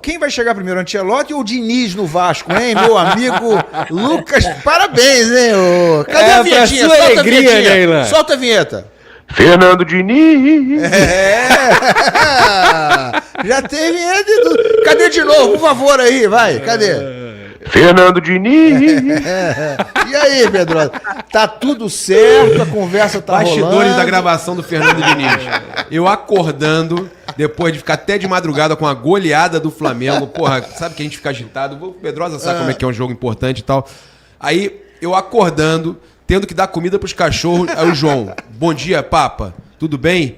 quem vai chegar primeiro, Ancelotti ou o Diniz no Vasco, hein, meu amigo Lucas? Parabéns, hein? Cadê a vinhetinha? Solta alegria, a vinhetinha. Né, Ilan? Solta a vinheta. Fernando Diniz. Já tem vinheta e tudo. Cadê de novo, por favor, aí, vai, cadê? Fernando Diniz. E aí, Pedro? Tá tudo certo, a conversa tá Bastidores rolando. da gravação do Fernando Diniz. Eu acordando, depois de ficar até de madrugada com a goleada do Flamengo. Porra, sabe que a gente fica agitado. O Pedrosa sabe como é que é um jogo importante e tal. Aí, eu acordando, tendo que dar comida pros cachorros. Aí o João, bom dia, papa. Tudo bem?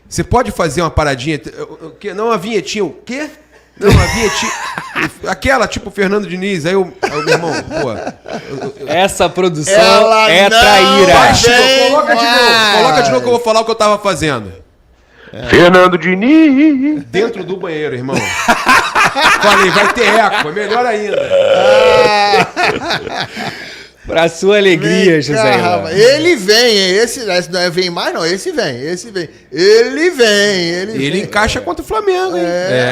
Você pode fazer uma paradinha? Não, uma vinhetinha. O quê? Não, a vinhetinha. Aquela, tipo Fernando Diniz. Aí meu irmão, pô. Essa produção Ela é não traíra. Coloca de novo que eu vou falar o que eu tava fazendo. Fernando Diniz. Dentro do banheiro, irmão. Falei, vai ter eco, é melhor ainda. Pra sua alegria, José Ilan. Ele vem, esse não vem mais não, esse vem. Ele encaixa contra o Flamengo, hein?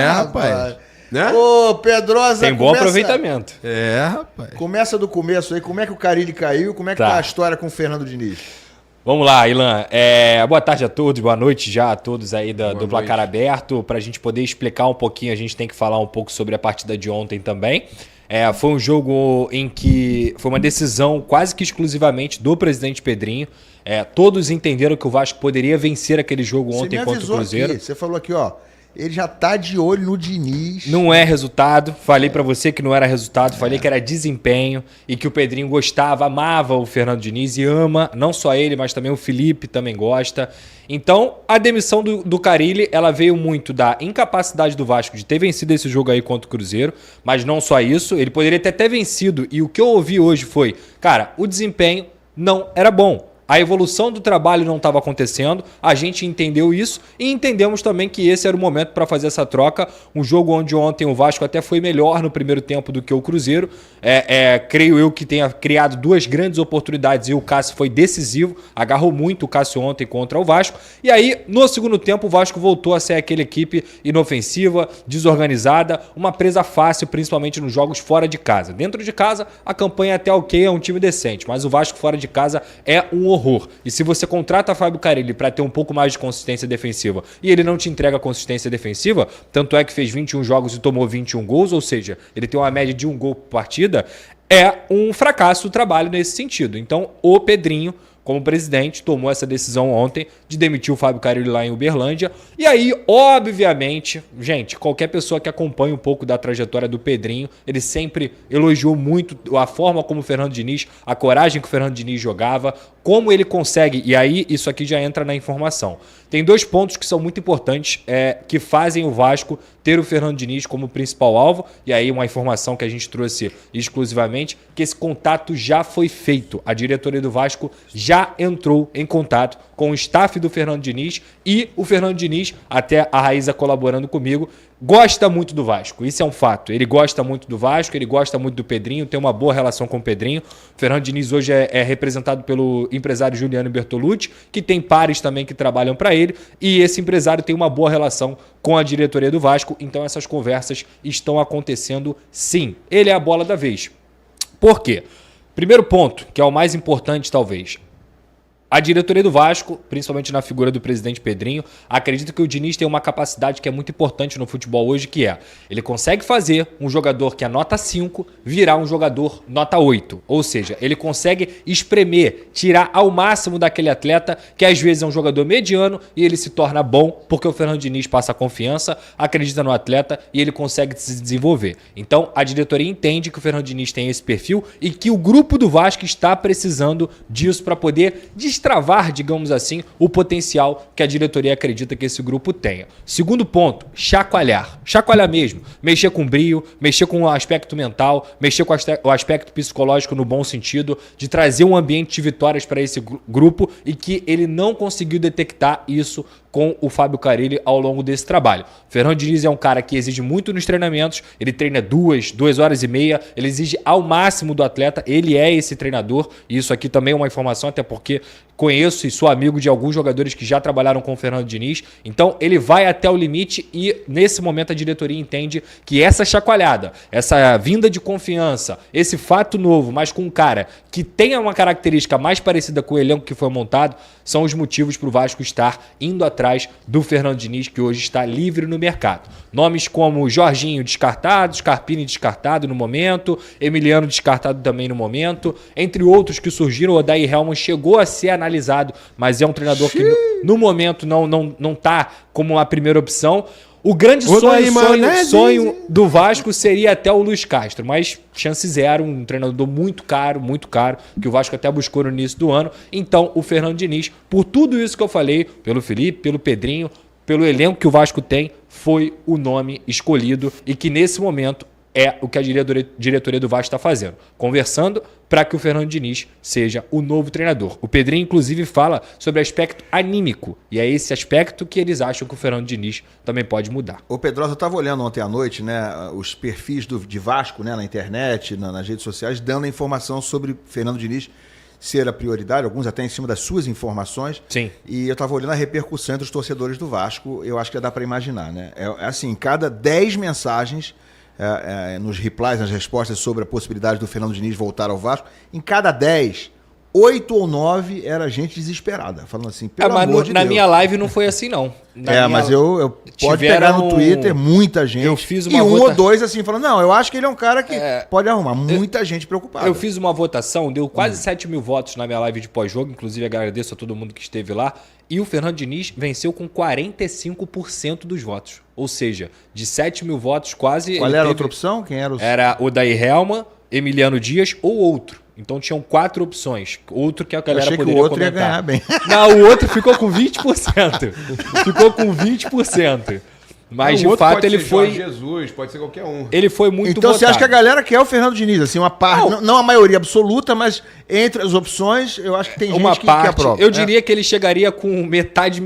Rapaz. Né? Ô, Pedrosa, Tem bom aproveitamento. Rapaz. Começa do começo aí, como é que o Carille caiu, como é que tá a história com o Fernando Diniz? Vamos lá, Ilan. Boa tarde a todos, boa noite já a todos aí do Placar Aberto. Pra gente poder explicar um pouquinho, a gente tem que falar um pouco sobre a partida de ontem também. Foi um jogo em que foi uma decisão quase que exclusivamente do presidente Pedrinho. Todos entenderam que o Vasco poderia vencer aquele jogo ontem contra o Cruzeiro. Você falou aqui, ó. Ele já tá de olho no Diniz. Não é resultado. Falei pra você que não era resultado. Falei que era desempenho e que o Pedrinho gostava, amava o Fernando Diniz e ama, não só ele, mas também o Felipe também gosta. Então, a demissão do Carille, ela veio muito da incapacidade do Vasco de ter vencido esse jogo aí contra o Cruzeiro, mas não só isso, ele poderia ter até vencido. E o que eu ouvi hoje foi, cara, o desempenho não era bom. A evolução do trabalho não estava acontecendo, a gente entendeu isso e entendemos também que esse era o momento para fazer essa troca. Um jogo onde ontem o Vasco até foi melhor no primeiro tempo do que o Cruzeiro. Creio eu que tenha criado duas grandes oportunidades e o Cássio foi decisivo, agarrou muito o Cássio ontem contra o Vasco. E aí, no segundo tempo, o Vasco voltou a ser aquela equipe inofensiva, desorganizada, uma presa fácil, principalmente nos jogos fora de casa. Dentro de casa, a campanha é até ok, é um time decente, mas o Vasco fora de casa é um horror. E se você contrata Fábio Carille para ter um pouco mais de consistência defensiva e ele não te entrega consistência defensiva, tanto é que fez 21 jogos e tomou 21 gols, ou seja, ele tem uma média de 1 gol por partida, é um fracasso o trabalho nesse sentido. Então, o Pedrinho, como presidente, tomou essa decisão ontem de demitir o Fábio Carille lá em Uberlândia. E aí, obviamente, gente, qualquer pessoa que acompanha um pouco da trajetória do Pedrinho, ele sempre elogiou muito a forma como o Fernando Diniz, a coragem que o Fernando Diniz jogava, como ele consegue, e aí isso aqui já entra na informação. Tem dois pontos que são muito importantes, que fazem o Vasco ter o Fernando Diniz como principal alvo, e aí uma informação que a gente trouxe exclusivamente, que esse contato já foi feito. A diretoria do Vasco já entrou em contato com o staff do Fernando Diniz e o Fernando Diniz, até a Raíza colaborando comigo, gosta muito do Vasco, isso é um fato. Ele gosta muito do Vasco, ele gosta muito do Pedrinho, tem uma boa relação com o Pedrinho. O Fernando Diniz hoje é representado pelo empresário Juliano Bertolucci, que tem pares também que trabalham para ele, e esse empresário tem uma boa relação com a diretoria do Vasco, então essas conversas estão acontecendo sim. Ele é a bola da vez. Por quê? Primeiro ponto, que é o mais importante talvez. A diretoria do Vasco, principalmente na figura do presidente Pedrinho, acredita que o Diniz tem uma capacidade que é muito importante no futebol hoje, que é, ele consegue fazer um jogador que é nota 5 virar um jogador nota 8. Ou seja, ele consegue espremer, tirar ao máximo daquele atleta que às vezes é um jogador mediano e ele se torna bom porque o Fernando Diniz passa confiança, acredita no atleta e ele consegue se desenvolver. Então, a diretoria entende que o Fernando Diniz tem esse perfil e que o grupo do Vasco está precisando disso para poder destravar, digamos assim, o potencial que a diretoria acredita que esse grupo tenha. Segundo ponto, chacoalhar. Chacoalhar mesmo. Mexer com brio, mexer com o aspecto mental, mexer com o aspecto psicológico no bom sentido, de trazer um ambiente de vitórias para esse grupo e que ele não conseguiu detectar isso com o Fábio Carille ao longo desse trabalho. O Fernando Diniz é um cara que exige muito nos treinamentos, ele treina 2 horas e meia, ele exige ao máximo do atleta, ele é esse treinador, e isso aqui também é uma informação, até porque conheço e sou amigo de alguns jogadores que já trabalharam com o Fernando Diniz, então ele vai até o limite e nesse momento a diretoria entende que essa chacoalhada, essa vinda de confiança, esse fato novo, mas com um cara que tenha uma característica mais parecida com o elenco que foi montado, são os motivos para o Vasco estar indo atrás do Fernando Diniz, que hoje está livre no mercado. Nomes como Jorginho descartado, Scarpini descartado no momento, Emiliano descartado também no momento, entre outros que surgiram, o Odair Hellmann chegou a ser analisado, mas é um treinador que no momento não tá como a primeira opção. O grande sonho do Vasco seria até o Luiz Castro, mas chance zero, um treinador muito caro, que o Vasco até buscou no início do ano. Então, o Fernando Diniz, por tudo isso que eu falei, pelo Felipe, pelo Pedrinho, pelo elenco que o Vasco tem, foi o nome escolhido e que nesse momento é o que a diretoria do Vasco está fazendo, conversando para que o Fernando Diniz seja o novo treinador. O Pedrinho, inclusive, fala sobre aspecto anímico, e é esse aspecto que eles acham que o Fernando Diniz também pode mudar. Ô Pedrosa, eu estava olhando ontem à noite, né, os perfis de Vasco, né, na internet, nas redes sociais, dando informação sobre Fernando Diniz ser a prioridade, alguns até em cima das suas informações. Sim. E eu estava olhando a repercussão entre os torcedores do Vasco, eu acho que já dá para imaginar, né? É assim, cada 10 mensagens... nos replies, nas respostas sobre a possibilidade do Fernando Diniz voltar ao Vasco, em cada 10, 8 ou 9 era gente desesperada, falando assim, pelo amor de Deus. Na minha live não foi assim, não. Mas eu pode pegar no Twitter, muita gente, eu fiz uma ou dois assim, falando, não, eu acho que ele é um cara que pode arrumar, muita gente preocupada. Eu fiz uma votação, deu quase 7 mil votos na minha live de pós-jogo, inclusive agradeço a todo mundo que esteve lá, e o Fernando Diniz venceu com 45% dos votos. Ou seja, de 7 mil votos, quase... Qual era a outra opção? Quem era o... Era o Odair Hellmann, Emiliano Dias ou outro. Então tinham 4 opções. Outro que a galera poderia comentar. Eu achei que o outro ia ganhar bem. Não, o outro ficou com 20%. Ficou com 20%. Mas de fato ele foi... Jorge Jesus, pode ser qualquer um. Ele foi muito Então votado. Você acha que a galera quer o Fernando Diniz, assim, uma parte, não a maioria absoluta, mas entre as opções, eu acho que tem gente que aprova. Eu diria que ele chegaria com metade.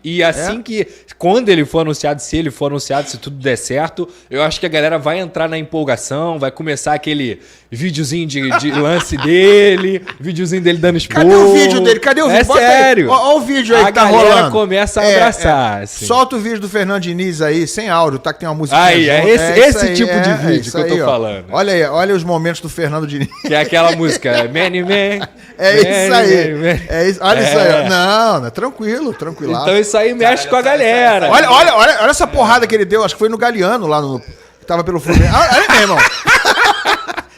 E assim que, quando ele for anunciado, se ele for anunciado, se tudo der certo, eu acho que a galera vai entrar na empolgação, vai começar aquele videozinho de lance dele, videozinho dele dando esporro. Cadê o vídeo dele? Cadê o vídeo? Bota sério. Olha o vídeo aí que tá rolando. A galera começa a abraçar. Assim. Solta o vídeo do Fernando Diniz aí, sem áudio, tá? Que tem uma música. Aí, esse tipo de vídeo que eu tô falando. Olha aí, olha os momentos do Fernando Diniz. Que é aquela música, Many Man. Isso aí. É isso, olha isso aí. Não, tranquilo. Então isso aí mexe com a galera. Olha essa porrada que ele deu, acho que foi no Galeano, lá no... Tava pelo Fluminense. Olha aí, irmão.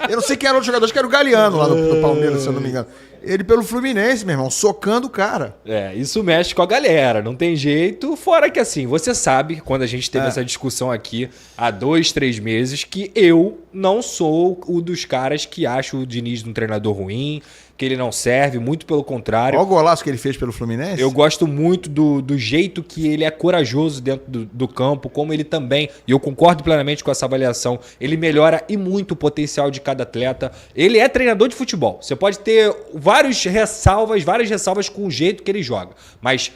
Eu não sei quem era outro jogador, acho que era o Galeano lá no Palmeiras, se eu não me engano. Ele pelo Fluminense, meu irmão, socando o cara. Isso mexe com a galera, não tem jeito. Fora que assim, você sabe, quando a gente teve essa discussão aqui há 2, 3 meses, que eu não sou o dos caras que acha o Diniz um treinador ruim, que ele não serve, muito pelo contrário. Olha o golaço que ele fez pelo Fluminense. Eu gosto muito do jeito que ele é corajoso dentro do campo, como ele também, e eu concordo plenamente com essa avaliação, ele melhora e muito o potencial de cada atleta. Ele é treinador de futebol. Você pode ter várias ressalvas com o jeito que ele joga, mas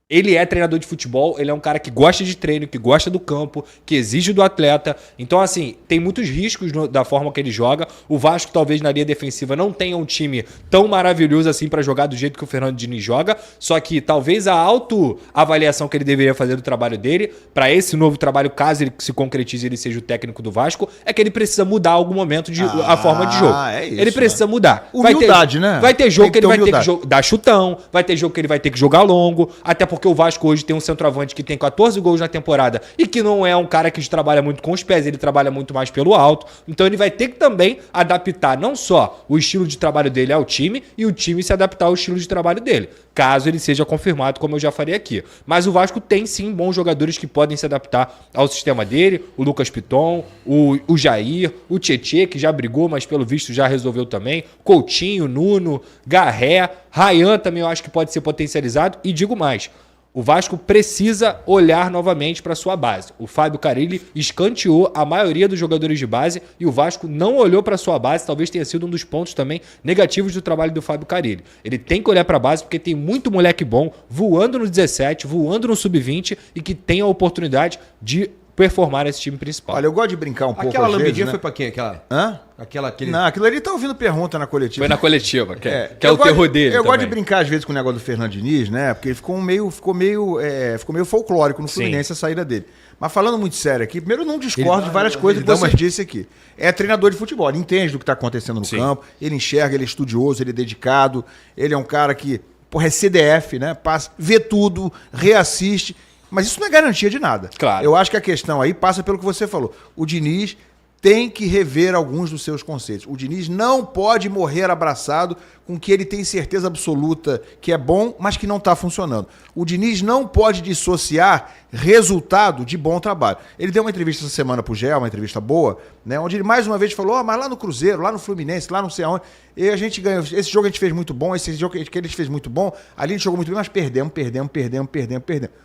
ele é treinador de futebol, ele é um cara que gosta de treino, que gosta do campo, que exige do atleta. Então, assim, tem muitos riscos da forma que ele joga. O Vasco, talvez, na linha defensiva, não tenha um time tão maravilhoso assim para jogar do jeito que o Fernando Diniz joga. Só que talvez a autoavaliação que ele deveria fazer do trabalho dele, para esse novo trabalho, caso ele se concretize e ele seja o técnico do Vasco, é que ele precisa mudar algum momento a forma de jogo. Isso, ele precisa mudar. Humildade, né? Vai ter jogo que ele vai ter que dar chutão, vai ter jogo que ele vai ter que jogar longo, até porque o Vasco hoje tem um centroavante que tem 14 gols na temporada e que não é um cara que trabalha muito com os pés, ele trabalha muito mais pelo alto. Então ele vai ter que também adaptar não só o estilo de trabalho dele ao time e o time se adaptar ao estilo de trabalho dele, caso ele seja confirmado, como eu já falei aqui. Mas o Vasco tem sim bons jogadores que podem se adaptar ao sistema dele, o Lucas Piton, o Jair, o Tietê, que já brigou, mas pelo visto já resolveu também, Coutinho, Nuno, Garré, Ryan também eu acho que pode ser potencializado. E digo mais, O Vasco precisa olhar novamente para sua base. O Fábio Carille escanteou a maioria dos jogadores de base e o Vasco não olhou para sua base. Talvez tenha sido um dos pontos também negativos do trabalho do Fábio Carille. Ele tem que olhar para a base porque tem muito moleque bom voando no 17, voando no sub-20 e que tem a oportunidade de performar esse time principal. Olha, eu gosto de brincar um pouco Aquela às vezes, lambidinha né? foi pra quem? Aquela? Hã? Aquele... Não, aquilo ali tá ouvindo pergunta na coletiva. Foi na coletiva, que é eu o terror dele Eu gosto também. de brincar às vezes com o negócio do Fernando Diniz, né? Porque ele ficou meio folclórico no Fluminense a saída dele. Mas falando muito sério aqui, primeiro eu não discordo de várias coisas que você disse aqui. É treinador de futebol, ele entende do que está acontecendo no campo, ele enxerga, ele é estudioso, ele é dedicado, ele é um cara que, porra, é CDF, né? Passa, vê tudo, reassiste. Mas isso não é garantia de nada. Claro. Eu acho que a questão aí passa pelo que você falou. O Diniz tem que rever alguns dos seus conceitos. O Diniz não pode morrer abraçado com que ele tem certeza absoluta que é bom, mas que não está funcionando. O Diniz não pode dissociar resultado de bom trabalho. Ele deu uma entrevista essa semana pro GE, uma entrevista boa, né, onde ele mais uma vez falou, mas lá no Cruzeiro, lá no Fluminense, lá não sei aonde, e a gente ganhou. Esse jogo a gente fez muito bom, esse jogo que ele fez muito bom, ali a gente jogou muito bem, mas perdemos.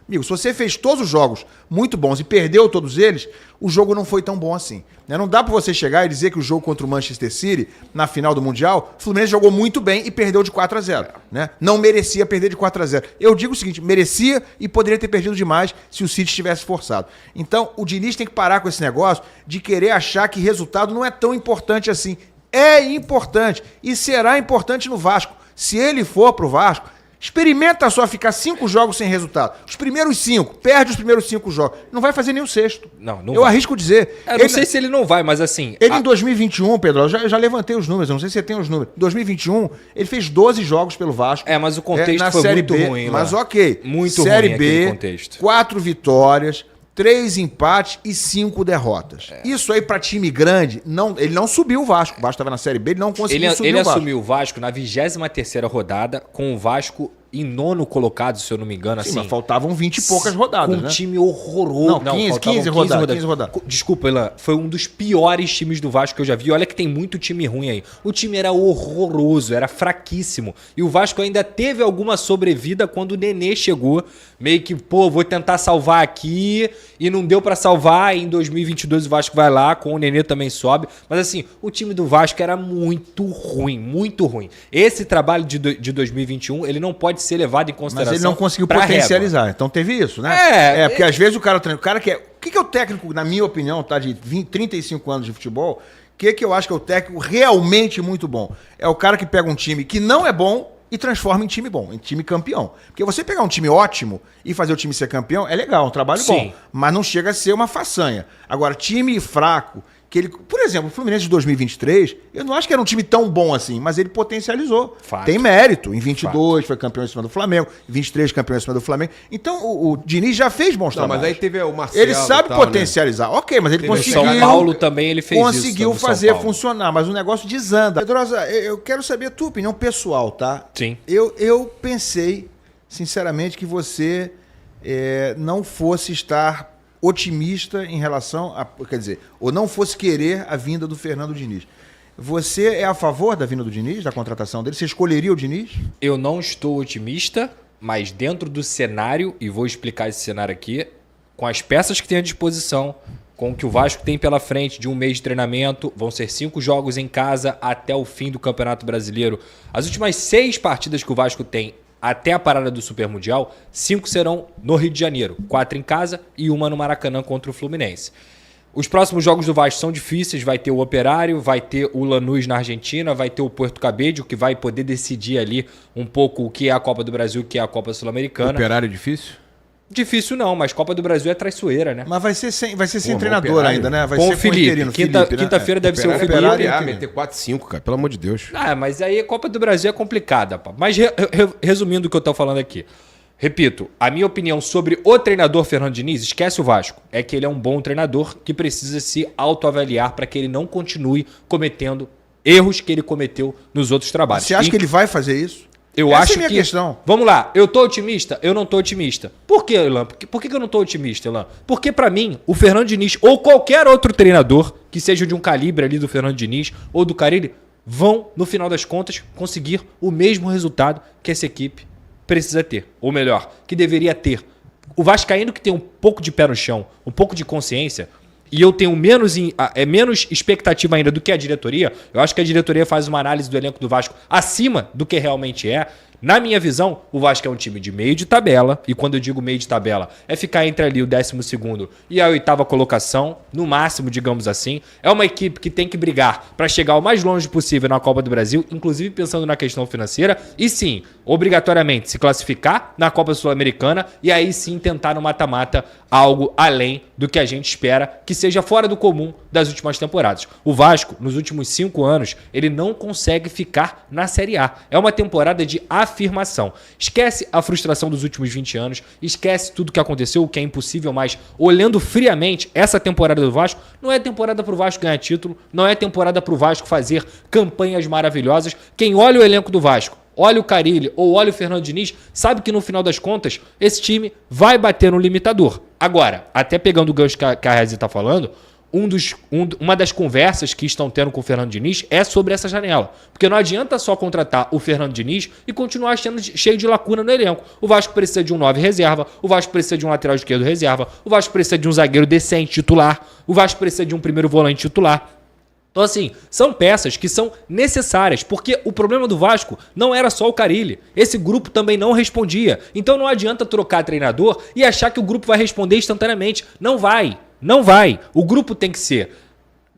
Amigo, se você fez todos os jogos muito bons e perdeu todos eles, o jogo não foi tão bom assim. Né? Não dá pra você chegar e dizer que o jogo contra o Manchester City, na final do Mundial, o Fluminense jogou muito bem e perdeu de 4-0. Né? Não merecia perder de 4-0. Eu digo o seguinte, merecia e poderia ter perdido demais se o City tivesse forçado. Então, o Diniz tem que parar com esse negócio de querer achar que resultado não é tão importante assim. É importante e será importante no Vasco. Se ele for pro Vasco, experimenta só ficar 5 jogos sem resultado. Os primeiros 5, perde os primeiros 5 jogos. Não vai fazer nem o sexto. Não eu vai. arrisco dizer. Eu não sei se ele não vai, mas assim... Ele em 2021, Pedro, eu já levantei os números, eu não sei se você tem os números. Em 2021, ele fez 12 jogos pelo Vasco. mas o contexto na foi Série muito B, ruim. Mas lá. ok. Muito Série ruim B, aquele contexto. 4 vitórias, 3 empates e 5 derrotas. Isso aí pra time grande, ele não subiu o Vasco. O Vasco estava na Série B, ele não conseguiu subir Ele o Vasco. assumiu o Vasco na 23ª rodada, com o Vasco em 9º colocado, se eu não me engano. Sim, assim, mas faltavam 20 e poucas rodadas, com né? um time horroroso. Não, 15 faltavam rodadas. Desculpa, Elan. Foi um dos piores times do Vasco que eu já vi. Olha que tem muito time ruim aí. O time era horroroso, era fraquíssimo. E o Vasco ainda teve alguma sobrevida quando o Nenê chegou. Meio que, vou tentar salvar aqui. E não deu pra salvar. E em 2022 o Vasco vai lá, com o Nenê também sobe. Mas assim, o time do Vasco era muito ruim, muito ruim. Esse trabalho de 2021, ele não pode ser levado em consideração. Mas ele não conseguiu pra potencializar. régua. Então teve isso, né? Porque É. às vezes o cara quer... O que é o técnico, na minha opinião, tá de 35 anos de futebol? O que eu acho que é o técnico realmente muito bom? É o cara que pega um time que não é bom e transforma em time bom, em time campeão. Porque você pegar um time ótimo e fazer o time ser campeão é legal, é um trabalho bom. Mas não chega a ser uma façanha. Agora, time fraco... Por exemplo, o Fluminense de 2023, eu não acho que era um time tão bom assim, mas ele potencializou. Fato. Tem mérito. Em 22 foi campeão em cima do Flamengo, em 23 campeão em cima do Flamengo. Então o Diniz já fez bons Não, trabalhos. mas aí teve o Marcelo. Ele sabe e tal, potencializar. Né? Ok, mas ele Teve conseguiu. São Paulo também ele fez conseguiu isso. fazer funcionar, mas o negócio desanda. Pedrosa, eu quero saber a tua opinião pessoal, tá? Sim. Eu pensei, sinceramente, que você não fosse estar otimista em relação a... Quer dizer, ou não fosse querer a vinda do Fernando Diniz. Você é a favor da vinda do Diniz, da contratação dele? Você escolheria o Diniz? Eu não estou otimista, mas dentro do cenário, e vou explicar esse cenário aqui, com as peças que tem à disposição, com o que o Vasco tem pela frente de um mês de treinamento, vão ser 5 jogos em casa até o fim do Campeonato Brasileiro. As últimas 6 partidas que o Vasco tem até a parada do Super Mundial, 5 serão no Rio de Janeiro, 4 em casa e 1 no Maracanã contra o Fluminense. Os próximos jogos do Vasco são difíceis, vai ter o Operário, vai ter o Lanús na Argentina, vai ter o Puerto Cabello, que vai poder decidir ali um pouco o que é a Copa do Brasil e o que é a Copa Sul-Americana. Operário difícil? Difícil não, mas Copa do Brasil é traiçoeira, né? Mas vai ser sem Pô, treinador Operário. ainda, né? Vai Com ser o Felipe. interino, Quinta-feira deve ser o Felipe. Operário meter 4-5, cara. Pelo amor de Deus. Mas aí a Copa do Brasil é complicada, pá. Mas resumindo o que eu tô falando aqui. Repito, a minha opinião sobre o treinador Fernando Diniz, esquece o Vasco, é que ele é um bom treinador que precisa se autoavaliar para que ele não continue cometendo erros que ele cometeu nos outros trabalhos. Você acha que ele vai fazer isso? Eu Essa acho é a minha que... questão. Vamos lá, eu tô otimista? Eu não tô otimista. Por que, Elan? Por que eu não tô otimista, Elan? Porque pra mim, o Fernando Diniz ou qualquer outro treinador que seja de um calibre ali do Fernando Diniz ou do Carille vão, no final das contas, conseguir o mesmo resultado que essa equipe precisa ter. Ou melhor, que deveria ter. O vascaíno que tem um pouco de pé no chão, um pouco de consciência, e eu tenho menos expectativa ainda do que a diretoria, eu acho que a diretoria faz uma análise do elenco do Vasco acima do que realmente é. Na minha visão, o Vasco é um time de meio de tabela, e quando eu digo meio de tabela, é ficar entre ali o 12º e a 8ª colocação, no máximo, digamos assim. É uma equipe que tem que brigar para chegar o mais longe possível na Copa do Brasil, inclusive pensando na questão financeira, e sim, obrigatoriamente se classificar na Copa Sul-Americana e aí sim tentar no mata-mata algo além do que a gente espera que seja fora do comum das últimas temporadas. O Vasco, nos últimos 5 anos, ele não consegue ficar na Série A. É uma temporada de afirmação. Esquece a frustração dos últimos 20 anos, esquece tudo que aconteceu, o que é impossível, mas olhando friamente, essa temporada do Vasco não é temporada para o Vasco ganhar título, não é temporada para o Vasco fazer campanhas maravilhosas. Quem olha o elenco do Vasco, olha o Carille ou olha o Fernando Diniz, sabe que no final das contas, esse time vai bater no limitador. Agora, até pegando o gancho que a Rezi está falando, uma das conversas que estão tendo com o Fernando Diniz é sobre essa janela. Porque não adianta só contratar o Fernando Diniz e continuar cheio de lacuna no elenco. O Vasco precisa de um 9 reserva, o Vasco precisa de um lateral esquerdo reserva, o Vasco precisa de um zagueiro decente titular, o Vasco precisa de um primeiro volante titular. Então, assim, são peças que são necessárias, porque o problema do Vasco não era só o Carille. Esse grupo também não respondia. Então não adianta trocar treinador e achar que o grupo vai responder instantaneamente. Não vai. Não vai. O grupo tem que ser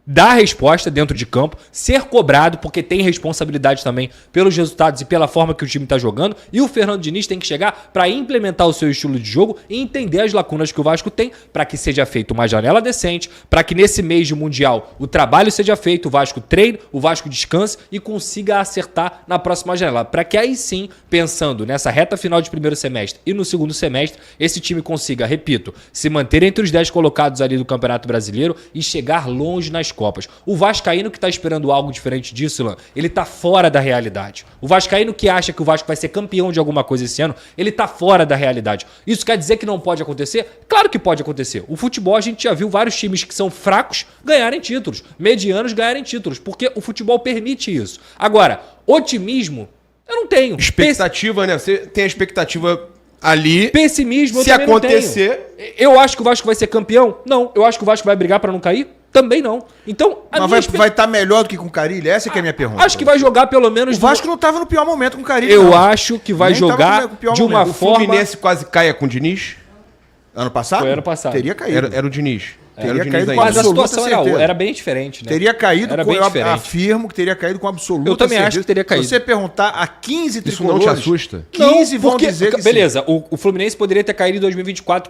dar a resposta dentro de campo, ser cobrado, porque tem responsabilidade também pelos resultados e pela forma que o time está jogando, e o Fernando Diniz tem que chegar para implementar o seu estilo de jogo e entender as lacunas que o Vasco tem para que seja feita uma janela decente, para que nesse mês de Mundial o trabalho seja feito, o Vasco treine, o Vasco descanse e consiga acertar na próxima janela, para que aí sim, pensando nessa reta final de primeiro semestre e no segundo semestre, esse time consiga, repito, se manter entre os 10 colocados ali do Campeonato Brasileiro e chegar longe nas Copas. O vascaíno que tá esperando algo diferente disso, Ilan, ele tá fora da realidade. O vascaíno que acha que o Vasco vai ser campeão de alguma coisa esse ano, ele tá fora da realidade. Isso quer dizer que não pode acontecer? Claro que pode acontecer. O futebol, a gente já viu vários times que são fracos ganharem títulos, medianos ganharem títulos, porque o futebol permite isso. Agora, otimismo, eu não tenho. Expectativa, né? Você tem a expectativa ali. Pessimismo, eu se também acontecer. não tenho. Eu acho que o Vasco vai ser campeão? Não. Eu acho que o Vasco vai brigar pra não cair? Também não. Então, mas vai estar melhor do que com o Carille? Essa que é a minha pergunta. Acho que vai jogar pelo menos... O Vasco não estava no pior momento com o Carille. Eu acho que vai jogar de uma forma... O Fluminense quase caia com o Diniz? Ano passado? Foi ano passado. Teria caído. Era o Diniz. Teria caído com mas a absoluta situação certeza. era bem diferente, né? Teria caído, era bem eu diferente. afirmo que teria caído com absoluta Eu também certeza. acho que teria caído. Se você perguntar a 15 Isso tricolores... não te assusta? 15 vão porque, dizer que beleza, o Fluminense poderia ter caído em 2024